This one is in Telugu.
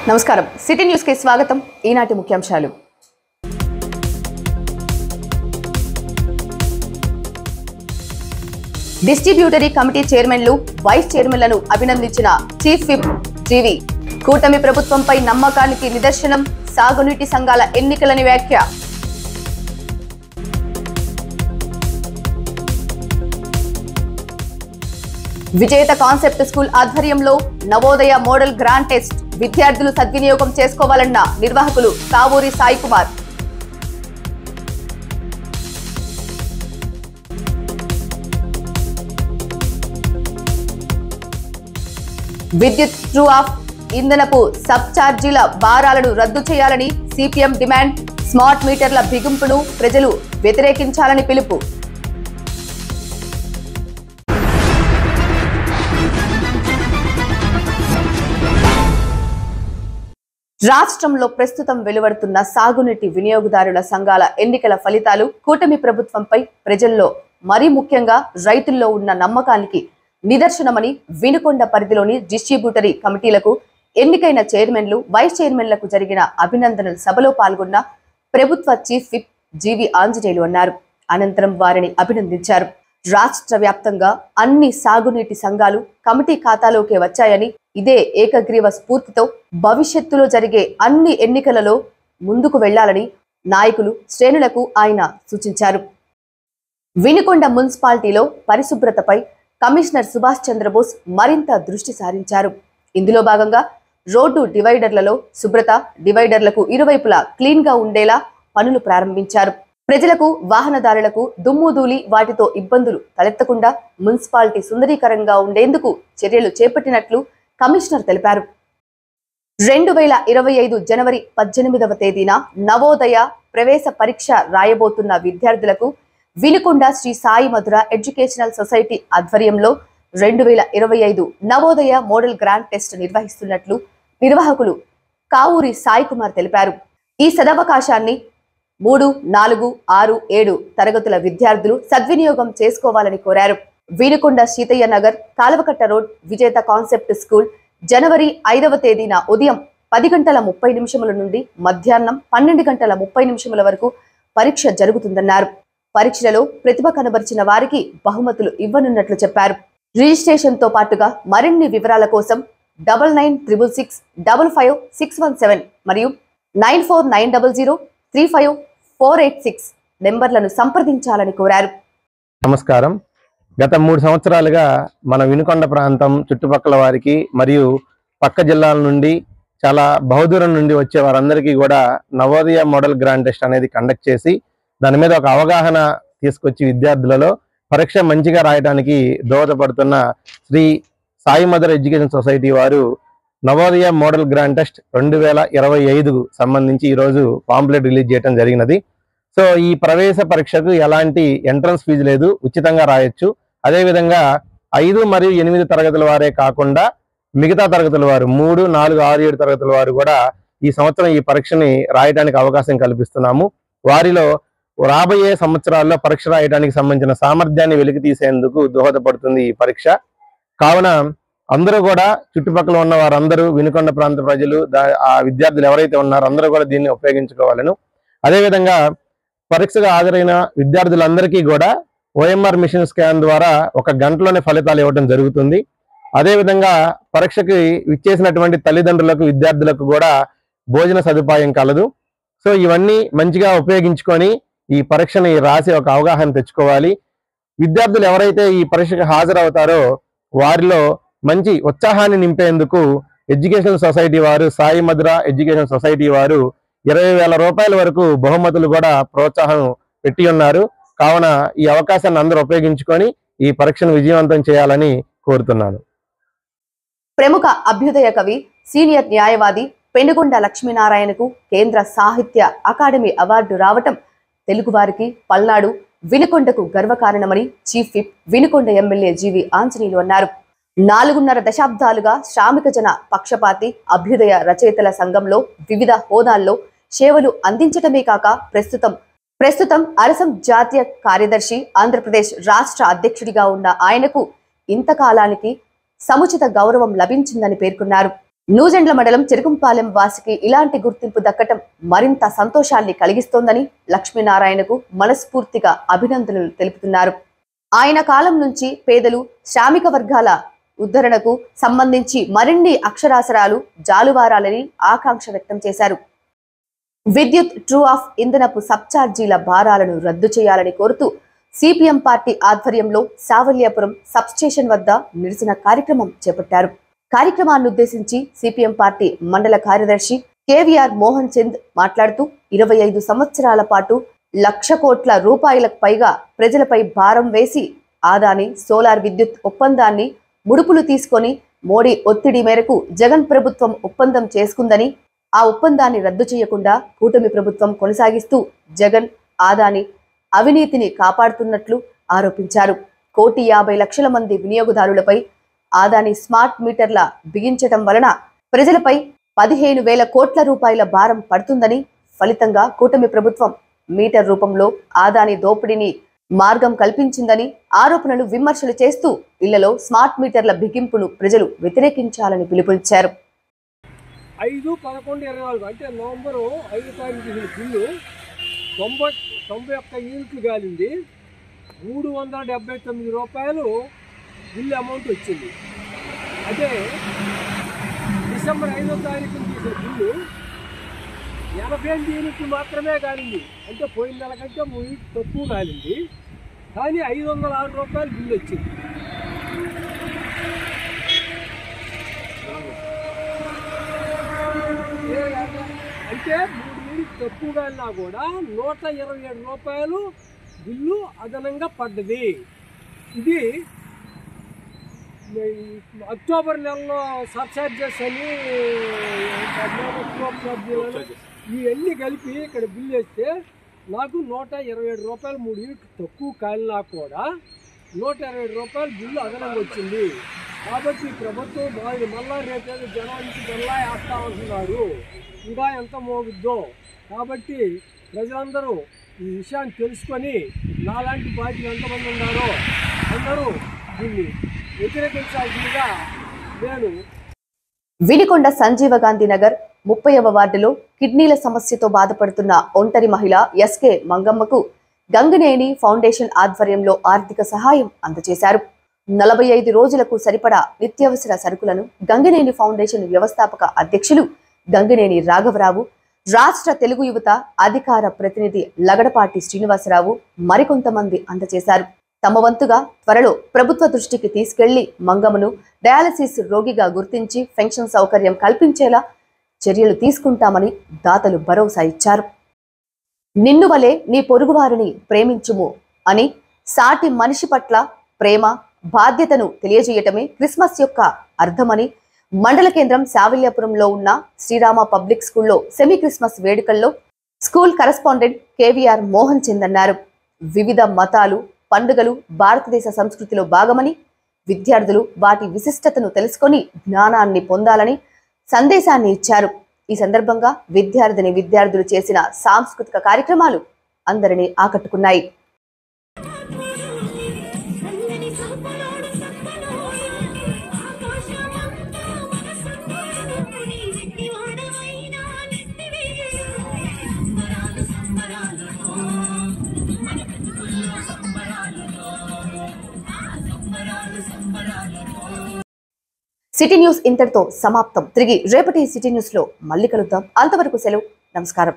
నమస్కారం సిటీ న్యూస్ కి స్వాగతం ఈనాటి ముఖ్యాంశాలు డిస్ట్రిబ్యూటరీ కమిటీ చైర్మన్లు వైస్ చైర్మన్లను అభినందించిన చీఫ్ విప్ జీవి కూటమి ప్రభుత్వంపై నమ్మకానికి నిదర్శనం సాగునీటి సంఘాల ఎన్నికలని వ్యాఖ్య విజేత కాన్సెప్ట్ స్కూల్ ఆధ్వర్యంలో నవోదయ మోడల్ గ్రాండ్ టెస్ట్ విద్యార్థులు సద్వినియోగం చేసుకోవాలన్న నిర్వాహకులు కావూరి సాయి కుమార్ విద్యుత్ ట్రూ ఆఫ్ ఇంధనపు సబ్ ఛార్జీల భారాలను రద్దు చేయాలని సిపిఎం డిమాండ్ స్మార్ట్ మీటర్ల బిగింపును ప్రజలు వ్యతిరేకించాలని పిలుపు రాష్ట్రంలో ప్రస్తుతం వెలువడుతున్న సాగునీటి వినియోగదారుల సంఘాల ఎన్నికల ఫలితాలు కూటమి ప్రభుత్వంపై ప్రజల్లో మరీ ముఖ్యంగా రైతుల్లో ఉన్న నమ్మకానికి నిదర్శనమని వినుకొండ పరిధిలోని డిస్ట్రిబ్యూటరీ కమిటీలకు ఎన్నికైన చైర్మన్లు వైస్ చైర్మన్లకు జరిగిన అభినందనల సభలో పాల్గొన్న ప్రభుత్వ చీఫ్ విప్ జీవి ఆంజనేయులు అన్నారు. అనంతరం వారిని అభినందించారు. రాష్ట్ర వ్యాప్తంగా అన్ని సాగునీటి సంఘాలు కమిటీ ఖాతాలోకి వచ్చాయని ఇదే ఏకగ్రీవ స్ఫూర్తితో భవిష్యత్తులో జరిగే అన్ని ఎన్నికలలో ముందుకు వెళ్లాలని నాయకులు శ్రేణులకు ఆయన సూచించారు. వినుకొండ మున్సిపాలిటీలో పరిశుభ్రతపై కమిషనర్ సుభాష్ చంద్రబోస్ మరింత దృష్టి సారించారు. ఇందులో భాగంగా రోడ్డు డివైడర్లలో శుభ్రత, డివైడర్లకు ఇరువైపులా క్లీన్ గా ఉండేలా పనులు ప్రారంభించారు. ప్రజలకు వాహనదారులకు దుమ్ము ధూళి వాటితో ఇబ్బందులు తలెత్తకుండా మున్సిపాలిటీ సుందరీకరంగా ఉండేందుకు చర్యలు చేపట్టినట్లు కమిషనర్ తెలిపారు. 2025 జనవరి 18వ తేదీన నవోదయ ప్రవేశ పరీక్ష రాయబోతున్న విద్యార్థులకు వినుకొండ శ్రీ సాయి మధుర ఎడ్యుకేషనల్ సొసైటీ ఆధ్వర్యంలో 2025 నవోదయ మోడల్ గ్రాండ్ టెస్ట్ నిర్వహిస్తున్నట్లు నిర్వాహకులు కావూరి సాయి కుమార్ తెలిపారు. ఈ సదవకాశాన్ని 3, 4, 6, 7 తరగతుల విద్యార్థులు సద్వినియోగం చేసుకోవాలని కోరారు. వినుకొండ సీతయ్య నగర్, కాలవకట్ట రోడ్ విజేత కాన్సెప్ట్ స్కూల్ జనవరి 5వ తేదీన ఉదయం 10:30 నుండి మధ్యాహ్నం 12:30 వరకు పరీక్ష జరుగుతుందన్నారు. పరీక్షలలో ప్రతిభ కనబరిచిన వారికి బహుమతులు ఇవ్వనున్నట్లు చెప్పారు. రిజిస్ట్రేషన్ తో పాటుగా మరిన్ని వివరాల కోసం 9966655617 మరియు 9490035486 నెంబర్లను సంప్రదించాలని కోరారు. నమస్కారం. గత 3 సంవత్సరాలుగా మన వినుకొండ ప్రాంతం చుట్టుపక్కల వారికి మరియు పక్క జిల్లాల నుండి చాలా బహుదూరం నుండి వచ్చే వారందరికీ కూడా నవోదయ మోడల్ గ్రాండ్ టెస్ట్ అనేది కండక్ట్ చేసి దాని మీద ఒక అవగాహన తీసుకొచ్చి విద్యార్థులలో పరీక్ష మంచిగా రాయడానికి దోహదపడుతున్న Shri Sai mother education society వారు నవోదయ మోడల్ గ్రాండ్ టెస్ట్ 2025కు సంబంధించి ఈరోజు పాంప్లెట్ రిలీజ్ చేయడం జరిగినది. సో ఈ ప్రవేశ పరీక్షకు ఎలాంటి ఎంట్రన్స్ ఫీజు లేదు, ఉచితంగా రాయొచ్చు. అదేవిధంగా 5 మరియు 8 తరగతుల వారే కాకుండా మిగతా తరగతుల వారు 3, 4, 6, 7 తరగతుల వారు కూడా ఈ సంవత్సరం ఈ పరీక్షని రాయడానికి అవకాశం కల్పిస్తున్నాము. వారిలో రాబోయే సంవత్సరాల్లో పరీక్ష రాయడానికి సంబంధించిన సామర్థ్యాన్ని వెలికి తీసేందుకు దోహదపడుతుంది ఈ పరీక్ష. కావున అందరూ కూడా చుట్టుపక్కల ఉన్న వారందరూ వినుకొండ ప్రాంత ప్రజలు ఆ విద్యార్థులు ఎవరైతే ఉన్నారో అందరూ కూడా దీన్ని ఉపయోగించుకోవాలను. అదేవిధంగా పరీక్షగా హాజరైన విద్యార్థులందరికీ కూడా OMR మిషన్ స్కాన్ ద్వారా 1 గంటలోనే ఫలితాలు ఇవ్వడం జరుగుతుంది. అదేవిధంగా పరీక్షకి ఇచ్చేసినటువంటి తల్లిదండ్రులకు విద్యార్థులకు కూడా భోజన సదుపాయం కలదు. సో ఇవన్నీ మంచిగా ఉపయోగించుకొని ఈ పరీక్షని రాసి ఒక అవగాహన తెచ్చుకోవాలి. విద్యార్థులు ఎవరైతే ఈ పరీక్షకు హాజరవుతారో వారిలో మంచి ఉత్సాహాన్ని నింపేందుకు ఎడ్యుకేషన్ సొసైటీ వారు, సాయి మధుర ఎడ్యుకేషన్ సొసైటీ వారు 20,000 రూపాయల వరకు బహుమతులు కూడా ప్రోత్సాహం పెట్టి ఉన్నారు. కావున ఈ అవకాశాన్ని అందరూ ఉపయోగించుకొని ఈ పరీక్షను విజయవంతం చేయాలని కోరుతున్నాను. ప్రముఖ అభ్యుదయ కవి, సీనియర్ న్యాయవాది పెనుగొండ లక్ష్మీనారాయణకు కేంద్ర సాహిత్య అకాడమీ అవార్డు రావటం తెలుగువారికి, పల్నాడు, వినుకొండకు గర్వకారణమని చీఫ్ విప్ వినుకొండ ఎమ్మెల్యే జీవి ఆంజనేయులు అన్నారు. 4.5 దశాబ్దాలుగా శ్రామిక జన పక్షపాతి అభ్యుదయ రచయితల సంఘంలో వివిధ హోదాల్లో సేవలు అందించటమే కాక ప్రస్తుతం అరసం జాతీయ కార్యదర్శి, ఆంధ్రప్రదేశ్ రాష్ట్ర అధ్యక్షుడిగా ఉన్న ఆయనకు ఇంతకాలానికి సముచిత గౌరవం లభించిందని పేర్కొన్నారు. నూజెండ్ల మండలం చెరుకుంపాలెం వాసికి ఇలాంటి గుర్తింపు దక్కటం మరింత సంతోషాన్ని కలిగిస్తోందని లక్ష్మీనారాయణకు మనస్ఫూర్తిగా అభినందనలు తెలుపుతున్నారు. ఆయన కాలం నుంచి పేదలు, శ్రామిక వర్గాల ఉద్ధరణకు సంబంధించి మరిన్ని అక్షరాస్యరాలు జాలువారాలని ఆకాంక్ష వ్యక్తం చేశారు. విద్యుత్, ట్రూ ఆఫ్ ఇంధనపు సబ్ఛార్జీల భారాలను రద్దు చేయాలని కోరుతూ సిపిఎం పార్టీ ఆధ్వర్యంలో సావల్యాపురం సబ్స్టేషన్ వద్ద నిరసన కార్యక్రమం చేపట్టారు. కార్యక్రమాన్ని ఉద్దేశించి సిపిఎం పార్టీ మండల కార్యదర్శి కేవీఆర్ మోహన్ చంద్ మాట్లాడుతూ 25 సంవత్సరాల పాటు 1,00,000 కోట్ల రూపాయలకు పైగా ప్రజలపై భారం వేసి ఆదాని సోలార్ విద్యుత్ ఒప్పందాన్ని ముడుపులు తీసుకొని మోడీ ఒత్తిడి మేరకు జగన్ ప్రభుత్వం ఒప్పందం చేసుకుందని, ఆ ఒప్పందాన్ని రద్దు చేయకుండా కూటమి ప్రభుత్వం కొనసాగిస్తూ జగన్, ఆదాని అవినీతిని కాపాడుతున్నట్లు ఆరోపించారు. 1,50,00,000 మంది వినియోగదారులపై ఆదాని స్మార్ట్ మీటర్ల బిగించడం వలన ప్రజలపై 15,000 కోట్ల రూపాయల భారం పడుతుందని, ఫలితంగా కూటమి ప్రభుత్వం మీటర్ రూపంలో ఆదాని దోపిడీని మార్గం కల్పించిందని ఆరోపణలు, విమర్శలు చేస్తూ ఇళ్లలో స్మార్ట్ మీటర్ల బిగింపును ప్రజలు వ్యతిరేకించాలని పిలుపునిచ్చారు. 5/11/24 అంటే నవంబరు 5 తారీఖు బిల్లు 91 యూనిట్లు కాలింది. 379 రూపాయలు బిల్లు అమౌంట్ వచ్చింది. అదే డిసెంబర్ 5వ తారీఖున తీసిన బిల్లు 88 యూనిట్లు మాత్రమే కాలింది. అంటే పోయిన నెల కంటే 3 యూనిట్లు తక్కువ కాలింది. కానీ 506 రూపాయలు బిల్లు వచ్చింది. అంటే 3 యూనిట్లు తక్కువ కాలినా కూడా 127 రూపాయలు బిల్లు అదనంగా పడ్డది. ఇది అక్టోబర్ నెలలో సబ్ఛార్జెస్ అని ఇవన్నీ కలిపి ఇక్కడ బిల్లు వేస్తే నాకు 127 రూపాయలు 3 యూనిట్లు తక్కువ కాలినా కూడా 127 రూపాయలు బిల్లు అదనంగా వచ్చింది. కాబట్టి ప్రభుత్వం మళ్ళా రేపేదో జనం నుంచి మళ్ళా వేస్తా ఉంటున్నారు. ఇంకా ఎంత మోగుద్దో. కాబట్టి ప్రజలందరూ ఈ విషయాన్ని తెలుసుకొని నాలాంటి పార్టీలు ఎంతమంది ఉన్నారో అందరూ దీన్ని వ్యతిరేకించాల్సిందిగా నేను. వినికొండ సంజీవ గాంధీ నగర్ 30వ వార్డులో కిడ్నీల సమస్యతో బాధపడుతున్న ఒంటరి మహిళ ఎస్కే మంగమ్మకు గంగినేని ఫౌండేషన్ ఆధ్వర్యంలో ఆర్థిక సహాయం అందజేశారు. 45 రోజులకు సరిపడా నిత్యావసర సరుకులను గంగినేని ఫౌండేషన్ వ్యవస్థాపక అధ్యక్షులు గంగినేని రాఘవరావు, రాష్ట్ర తెలుగు యువత అధికార ప్రతినిధి లగడపాటి శ్రీనివాసరావు మరికొంతమంది అందజేశారు. తమ వంతుగా త్వరలో ప్రభుత్వ దృష్టికి తీసుకెళ్లి మంగమ్మను డయాలసిస్ రోగిగా గుర్తించి పెన్షన్ సౌకర్యం కల్పించేలా చర్యలు తీసుకుంటామని దాతలు భరోసా ఇచ్చారు. నిన్ను వలె నీ పొరుగువారిని ప్రేమించుము అని సాటి మనిషి పట్ల ప్రేమ, బాధ్యతను తెలియజేయటమే క్రిస్మస్ యొక్క అర్థమని మండల కేంద్రం సావల్యాపురంలో ఉన్న శ్రీరామ పబ్లిక్ స్కూల్లో సెమీ క్రిస్మస్ వేడుకల్లో స్కూల్ కరెస్పాండెంట్ కేవీఆర్ మోహన్ చంద్ అన్నారు. వివిధ మతాలు, పండుగలు భారతదేశ సంస్కృతిలో భాగమని, విద్యార్థులు వాటి విశిష్టతను తెలుసుకొని జ్ఞానాన్ని పొందాలని సందేశాన్ని ఇచ్చారు. ఈ సందర్భంగా విద్యార్థులు చేసిన సాంస్కృతిక కార్యక్రమాలు అందరినీ ఆకట్టుకున్నాయి. సిటీ న్యూస్ ఇంతటితో సమాప్తం. తిరిగి రేపటి సిటీ న్యూస్ లో మళ్ళీ కలుద్దాం. అంతవరకు సెలవు. నమస్కారం.